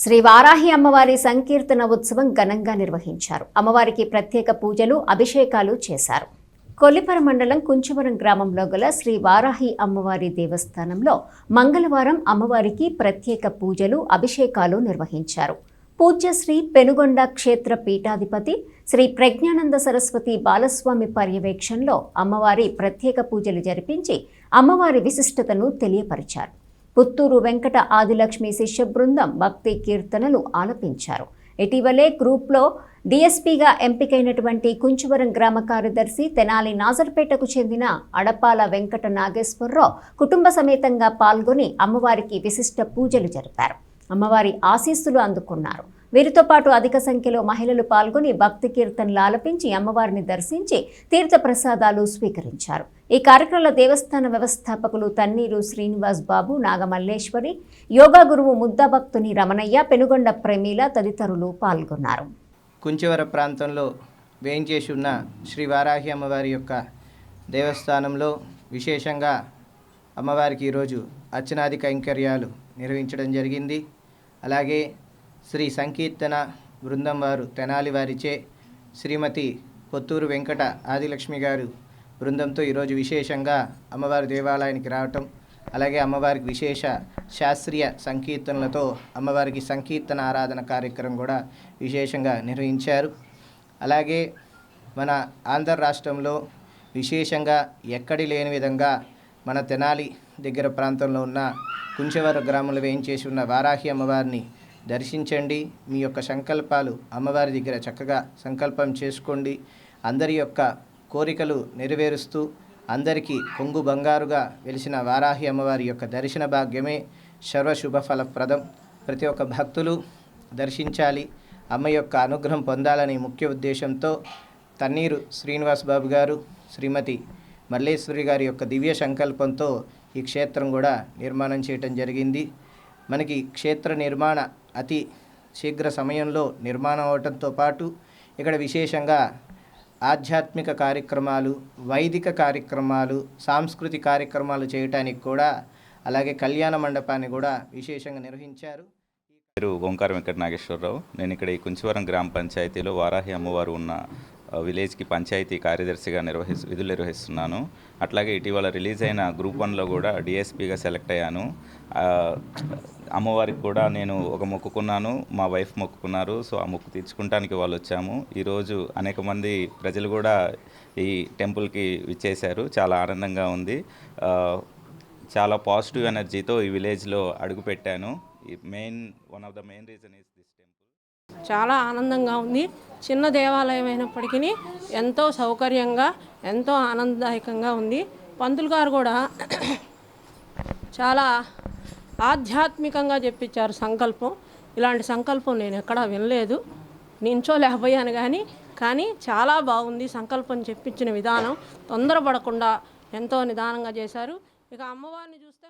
శ్రీ వారాహి అమ్మవారి సంకీర్తన ఉత్సవం ఘనంగా నిర్వహించారు. అమ్మవారికి ప్రత్యేక పూజలు, అభిషేకాలు చేశారు. కొల్లిపర మండలం కుంచవరం గ్రామంలో గల శ్రీ వారాహి అమ్మవారి దేవస్థానంలో మంగళవారం అమ్మవారికి ప్రత్యేక పూజలు, అభిషేకాలు నిర్వహించారు. పూజ్య శ్రీ పెనుగొండ క్షేత్ర పీఠాధిపతి శ్రీ ప్రజ్ఞానంద సరస్వతి బాలస్వామి పర్యవేక్షణలో అమ్మవారి ప్రత్యేక పూజలు జరిపించి అమ్మవారి విశిష్టతను తెలియపరిచారు. పుత్తూరు వెంకట ఆదిలక్ష్మి శిష్య బృందం భక్తి కీర్తనలు ఆలపించారు. ఇటీవలే గ్రూప్లో డీఎస్పీగా ఎంపికైనటువంటి కుంచవరం గ్రామ కార్యదర్శి తెనాలి నాజర్పేటకు చెందిన అడపాల వెంకట నాగేశ్వరరావు కుటుంబ సమేతంగా పాల్గొని అమ్మవారికి విశిష్ట పూజలు జరిపారు. అమ్మవారి ఆశీస్సులు అందుకున్నారు. వీరితో పాటు అధిక సంఖ్యలో మహిళలు పాల్గొని భక్తి కీర్తనలు ఆలపించి అమ్మవారిని దర్శించి తీర్థ ప్రసాదాలు స్వీకరించారు. ఈ కార్యక్రమంలో దేవస్థాన వ్యవస్థాపకులు తన్నీరు శ్రీనివాస్ బాబు, నాగమల్లేశ్వరి, యోగా గురువు ముద్దాభక్తుని రమణయ్య, పెనుగొండ ప్రమీల తదితరులు పాల్గొన్నారు. కుంచవర ప్రాంతంలో వేయించేసి ఉన్న శ్రీ వారాహి అమ్మవారి యొక్క దేవస్థానంలో విశేషంగా అమ్మవారికి ఈరోజు అర్చనాది కైంకర్యాలు నిర్వహించడం జరిగింది. అలాగే శ్రీ సంకీర్తన బృందం వారు తెనాలి వారిచే శ్రీమతి పొత్తూరు వెంకట ఆదిలక్ష్మి గారు బృందంతో ఈరోజు విశేషంగా అమ్మవారి దేవాలయానికి రావటం, అలాగే అమ్మవారికి విశేష శాస్త్రీయ సంకీర్తనలతో అమ్మవారికి సంకీర్తన ఆరాధన కార్యక్రమం కూడా విశేషంగా నిర్వహించారు. అలాగే మన ఆంధ్ర రాష్ట్రంలో విశేషంగా ఎక్కడి లేని విధంగా మన తెనాలి దగ్గర ప్రాంతంలో ఉన్న కుంచవర గ్రామంలో వేయించేసి ఉన్న వారాహి అమ్మవారిని దర్శించండి. మీ యొక్క సంకల్పాలు అమ్మవారి దగ్గర చక్కగా సంకల్పం చేసుకోండి. అందరి యొక్క కోరికలు నెరవేరుస్తూ అందరికీ కొంగు బంగారుగా వెలిసిన వారాహి అమ్మవారి యొక్క దర్శన భాగ్యమే సర్వశుభ ఫలప్రదం. ప్రతి ఒక్క భక్తులు దర్శించాలి, అమ్మ యొక్క అనుగ్రహం పొందాలని ముఖ్య ఉద్దేశంతో తన్నీరు శ్రీనివాస్ బాబు గారు, శ్రీమతి మల్లేశ్వరి గారి యొక్క దివ్య సంకల్పంతో ఈ క్షేత్రం కూడా నిర్మాణం చేయటం జరిగింది. మనకి క్షేత్ర నిర్మాణ అతి శీఘ్ర సమయంలో నిర్మాణం అవటంతో పాటు ఇక్కడ విశేషంగా ఆధ్యాత్మిక కార్యక్రమాలు, వైదిక కార్యక్రమాలు, సాంస్కృతిక కార్యక్రమాలు చేయటానికి కూడా, అలాగే కళ్యాణ మండపాన్ని కూడా విశేషంగా నిర్వహించారు. పేరు ఓంకార వెంకట నాగేశ్వరరావు. నేను ఇక్కడ ఈ కుంచవరం గ్రామ పంచాయతీలో వారాహి అమ్మవారు ఉన్న విలేజ్కి పంచాయతీ కార్యదర్శిగా విధులు నిర్వహిస్తున్నాను. అట్లాగే ఇటీవల రిలీజ్ అయిన గ్రూప్ 1లో కూడా డిఎస్పీగా సెలెక్ట్ అయ్యాను. అమ్మవారికి కూడా నేను ఒక మొక్కుకున్నాను, మా వైఫ్ మొక్కుకున్నారు. సో ఆ మొక్కు తీర్చుకుంటానికి వాళ్ళు వచ్చాము. ఈరోజు అనేక మంది ప్రజలు కూడా ఈ టెంపుల్కి విచ్చేశారు. చాలా ఆనందంగా ఉంది. చాలా పాజిటివ్ ఎనర్జీతో ఈ విలేజ్లో అడుగుపెట్టాను. One of the main reason is this temple. చాలా ఆనందంగా ఉంది. చిన్న దేవాలయం అయినప్పటికీ ఎంతో సౌకర్యంగా, ఎంతో ఆనందదాయకంగా ఉంది. పంతులు గారు కూడా చాలా ఆధ్యాత్మికంగా చెప్పించారు సంకల్పం. ఇలాంటి సంకల్పం నేను ఎక్కడా వినలేదు. నించోలేకపోయాను కానీ చాలా బాగుంది. సంకల్పం చెప్పించిన విధానం తొందరపడకుండా ఎంతో నిదానంగా చేశారు. ఇక అమ్మవారిని చూస్తే